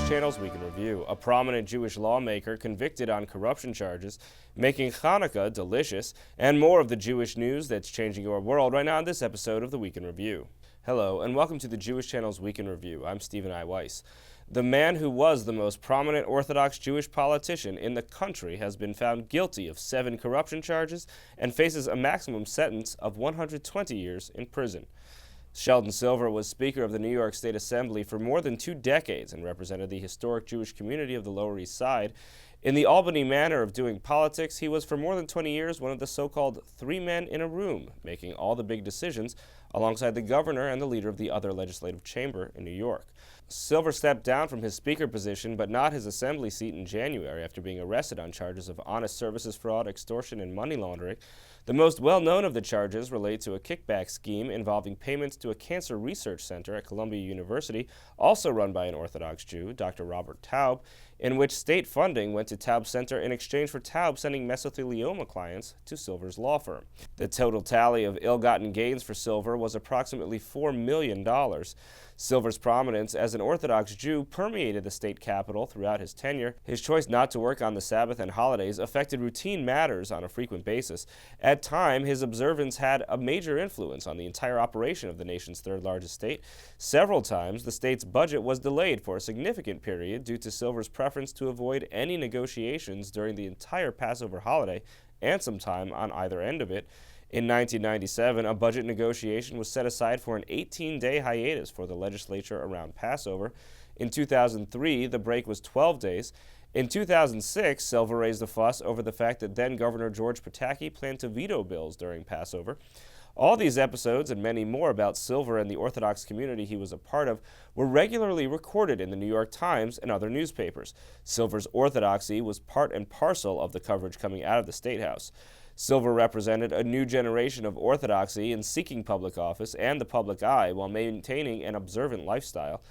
Channel's Week in Review. A prominent Jewish lawmaker convicted on corruption charges, making Hanukkah delicious, and more of the Jewish news that's changing your world right now on this episode of the Week in Review. Hello, and welcome to the Jewish Channel's Week in Review. I'm Stephen I. Weiss. The man who was the most prominent Orthodox Jewish politician in the country has been found guilty of 7 corruption charges and faces a maximum sentence of 120 years in prison. Sheldon Silver was Speaker of the New York State Assembly for more than 2 decades and represented the historic Jewish community of the Lower East Side. In the Albany manner of doing politics, he was for more than 20 years one of the so-called 3 men in a room, making all the big decisions alongside the governor and the leader of the other legislative chamber in New York. Silver stepped down from his speaker position, but not his assembly seat in January after being arrested on charges of honest services fraud, extortion, and money laundering. The most well-known of the charges relate to a kickback scheme involving payments to a cancer research center at Columbia University, also run by an Orthodox Jew, Dr. Robert Taub, in which state funding went to Taub's center in exchange for Taub sending mesothelioma clients to Silver's law firm. The total tally of ill-gotten gains for Silver was approximately $4 million. Silver's prominence as an Orthodox Jew permeated the state capitol throughout his tenure. His choice not to work on the Sabbath and holidays affected routine matters on a frequent basis. At times, his observance had a major influence on the entire operation of the nation's third-largest state. Several times, the state's budget was delayed for a significant period due to Silver's preference to avoid any negotiations during the entire Passover holiday and some time on either end of it. In 1997, a budget negotiation was set aside for an 18-day hiatus for the legislature around Passover. In 2003, the break was 12 days. In 2006, Silver raised a fuss over the fact that then-Governor George Pataki planned to veto bills during Passover. All these episodes and many more about Silver and the Orthodox community he was a part of were regularly recorded in the New York Times and other newspapers. Silver's orthodoxy was part and parcel of the coverage coming out of the State House. Silver represented a new generation of orthodoxy in seeking public office and the public eye while maintaining an observant lifestyle.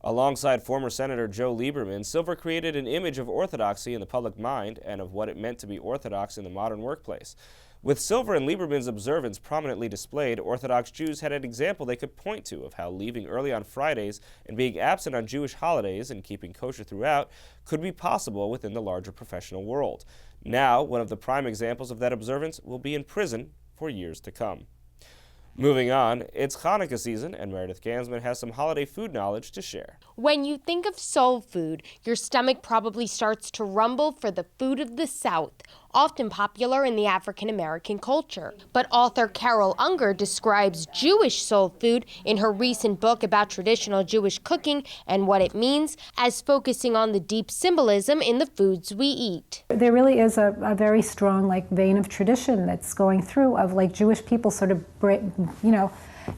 Alongside former Senator Joe Lieberman, Silver created an image of orthodoxy in the public mind and of what it meant to be orthodox in the modern workplace. With Silver and Lieberman's observance prominently displayed, Orthodox Jews had an example they could point to of how leaving early on Fridays and being absent on Jewish holidays and keeping kosher throughout could be possible within the larger professional world. Now, one of the prime examples of that observance will be in prison for years to come. Moving on, it's Hanukkah season, and Meredith Gansler has some holiday food knowledge to share. When you think of soul food, your stomach probably starts to rumble for the food of the South, often popular in the African-American culture. But author Carol Unger describes Jewish soul food in her recent book about traditional Jewish cooking and what it means, as focusing on the deep symbolism in the foods we eat. There really is a very strong vein of tradition that's going through of Jewish people sort of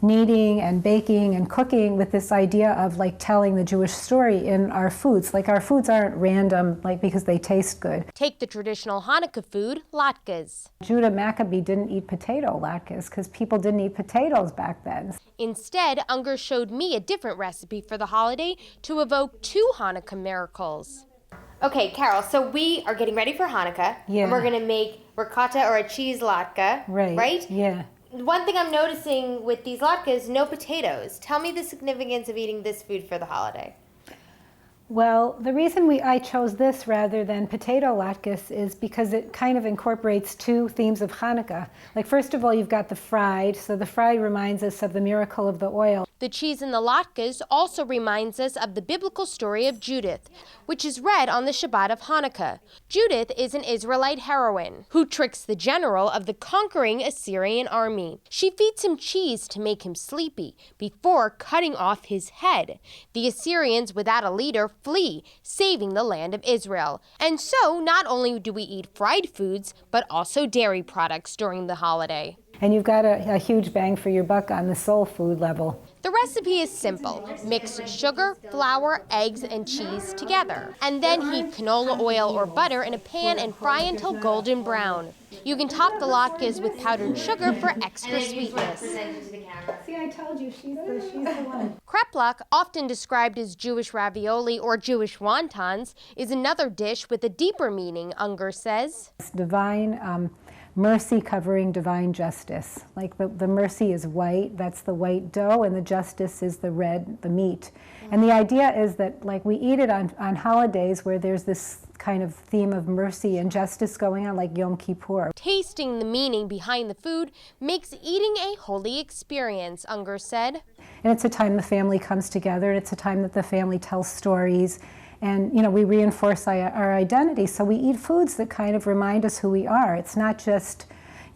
kneading and baking and cooking with this idea of telling the Jewish story in our foods. Our foods aren't random because they taste good. Take the traditional Hanukkah food, latkes. Judah Maccabee didn't eat potato latkes because people didn't eat potatoes back then. Instead, Unger showed me a different recipe for the holiday to evoke 2 Hanukkah miracles. Okay, Carol, so we are getting ready for Hanukkah, and we're going to make ricotta or a cheese latke, right? Yeah. One thing I'm noticing with these latkes, no potatoes. Tell me the significance of eating this food for the holiday. Well, the reason I chose this rather than potato latkes is because it kind of incorporates 2 themes of Hanukkah. First of all, you've got the fried, so the fried reminds us of the miracle of the oil. The cheese in the latkes also reminds us of the biblical story of Judith, which is read on the Shabbat of Hanukkah. Judith is an Israelite heroine who tricks the general of the conquering Assyrian army. She feeds him cheese to make him sleepy before cutting off his head. The Assyrians, without a leader, flee, saving the land of Israel. And so, not only do we eat fried foods, but also dairy products during the holiday. And you've got a huge bang for your buck on the soul food level. The recipe is simple. Mix sugar, flour, eggs, and cheese together. And then heat canola oil or butter in a pan and fry until golden brown. You can top the latkes with powdered sugar for extra sweetness. See, I told you, she's the one. Kreplach, often described as Jewish ravioli or Jewish wontons, is another dish with a deeper meaning, Unger says. It's divine mercy covering divine justice. Like the mercy is white, that's the white dough, and the justice is the red, the meat. And the idea is that, like, we eat it on holidays where there's this kind of theme of mercy and justice going on, like Yom Kippur. Tasting the meaning behind the food makes eating a holy experience, Unger said. And it's a time the family comes together, and it's a time that the family tells stories, and we reinforce our identity. So we eat foods that kind of remind us who we are. It's not just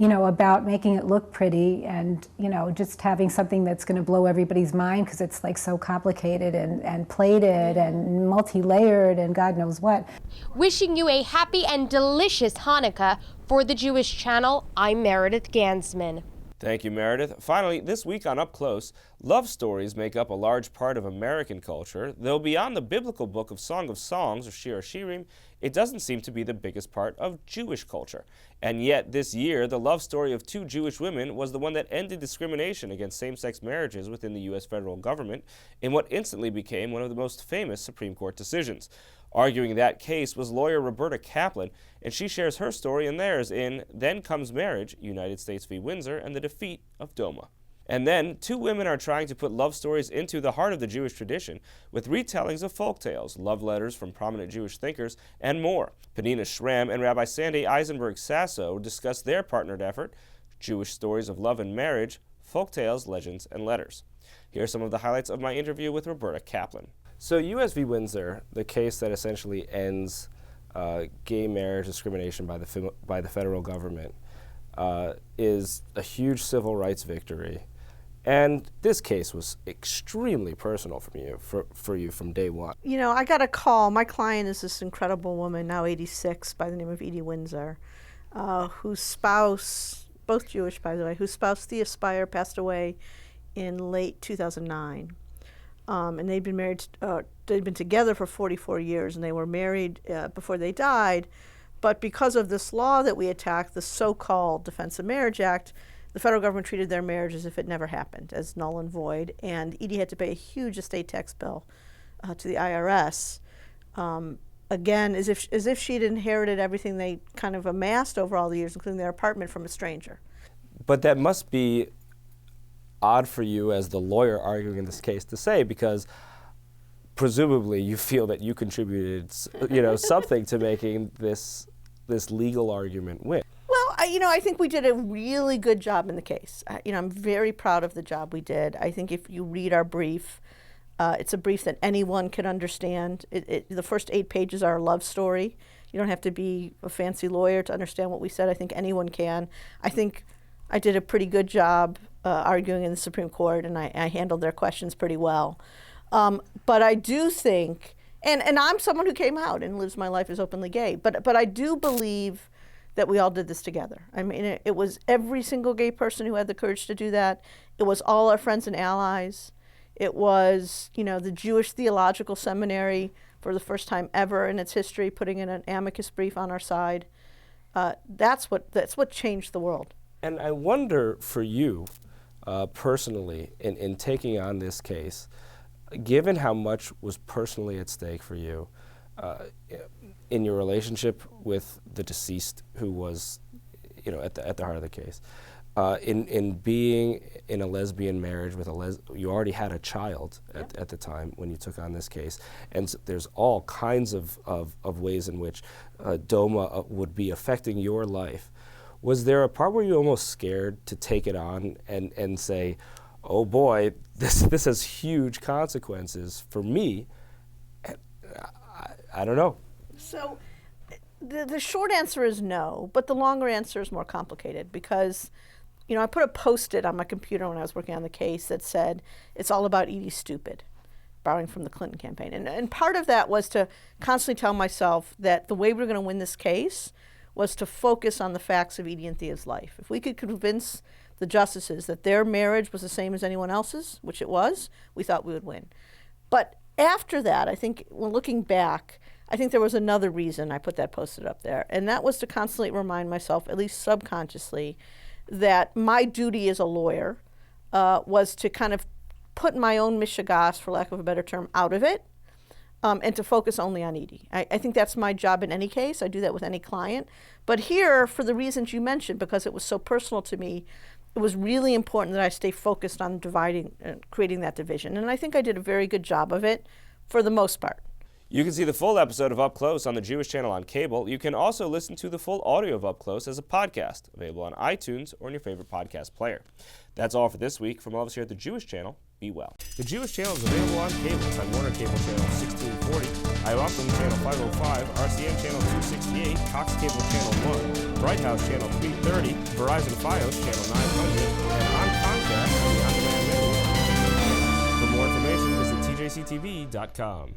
about making it look pretty and, just having something that's going to blow everybody's mind because it's like so complicated and plated and multi-layered and God knows what. Wishing you a happy and delicious Hanukkah. For the Jewish Channel, I'm Meredith Gansler. Thank you, Meredith. Finally, this week on Up Close, love stories make up a large part of American culture, though beyond the biblical book of Song of Songs, or Shir Shirim, it doesn't seem to be the biggest part of Jewish culture. And yet, this year, the love story of two Jewish women was the one that ended discrimination against same-sex marriages within the U.S. federal government in what instantly became one of the most famous Supreme Court decisions. Arguing that case was lawyer Roberta Kaplan, and she shares her story and theirs in Then Comes Marriage, United States v. Windsor, and the Defeat of Doma. And then, two women are trying to put love stories into the heart of the Jewish tradition with retellings of folk tales, love letters from prominent Jewish thinkers, and more. Penina Schramm and Rabbi Sandy Eisenberg Sasso discuss their partnered effort, Jewish Stories of Love and Marriage, Folk Tales, Legends, and Letters. Here are some of the highlights of my interview with Roberta Kaplan. So U.S. v. Windsor, the case that essentially ends gay marriage discrimination by the federal government, is a huge civil rights victory. And this case was extremely personal for you from day one. I got a call. My client is this incredible woman, now 86, by the name of Edie Windsor, whose spouse, both Jewish by the way, whose spouse Thea Spire passed away in late 2009. And they'd been married, they'd been together for 44 years, and they were married before they died. But because of this law that we attacked, the so-called Defense of Marriage Act, the federal government treated their marriage as if it never happened, as null and void. And Edie had to pay a huge estate tax bill to the IRS, again, as if she'd inherited everything they kind of amassed over all the years, including their apartment, from a stranger. But that must be odd for you as the lawyer arguing in this case to say, because presumably you feel that you contributed, something to making this legal argument win. Well, I think we did a really good job in the case. I'm very proud of the job we did. I think if you read our brief, it's a brief that anyone can understand. The first 8 pages are a love story. You don't have to be a fancy lawyer to understand what we said. I think anyone can. I think I did a pretty good job arguing in the Supreme Court, and I handled their questions pretty well. But I do think, and I'm someone who came out and lives my life as openly gay, but I do believe that we all did this together. I mean, it was every single gay person who had the courage to do that. It was all our friends and allies. It was, the Jewish Theological Seminary for the first time ever in its history putting in an amicus brief on our side. That's what changed the world. And I wonder for you, personally, in taking on this case, given how much was personally at stake for you in your relationship with the deceased, who was, at the heart of the case, in being in a lesbian marriage with you already had a child at the time when you took on this case, and so there's all kinds of ways in which DOMA would be affecting your life. Was there a part where you were almost scared to take it on and say, oh boy, this has huge consequences for me? I don't know. So the short answer is no, but the longer answer is more complicated because, I put a Post-it on my computer when I was working on the case that said, it's all about Edie Stupid, borrowing from the Clinton campaign. And part of that was to constantly tell myself that the way we're going to win this case was to focus on the facts of Edie and Thea's life. If we could convince the justices that their marriage was the same as anyone else's, which it was, we thought we would win. But after that, I think, when looking back, I think there was another reason I put that Post-it up there, and that was to constantly remind myself, at least subconsciously, that my duty as a lawyer was to kind of put my own mishigas, for lack of a better term, out of it, and to focus only on Edie. I think that's my job in any case. I do that with any client. But here, for the reasons you mentioned, because it was so personal to me, it was really important that I stay focused on dividing and creating that division. And I think I did a very good job of it for the most part. You can see the full episode of Up Close on the Jewish Channel on cable. You can also listen to the full audio of Up Close as a podcast, available on iTunes or in your favorite podcast player. That's all for this week. From all of us here at the Jewish Channel, be well. The Jewish Channel is available on cable. Time Warner Cable Channel 1640, Iroquois Channel 505, RCN Channel 268, Cox Cable Channel 1, Bright House Channel 330, Verizon Fios Channel 900, and on Comcast on the on-demand menu. For more information, visit tjctv.com.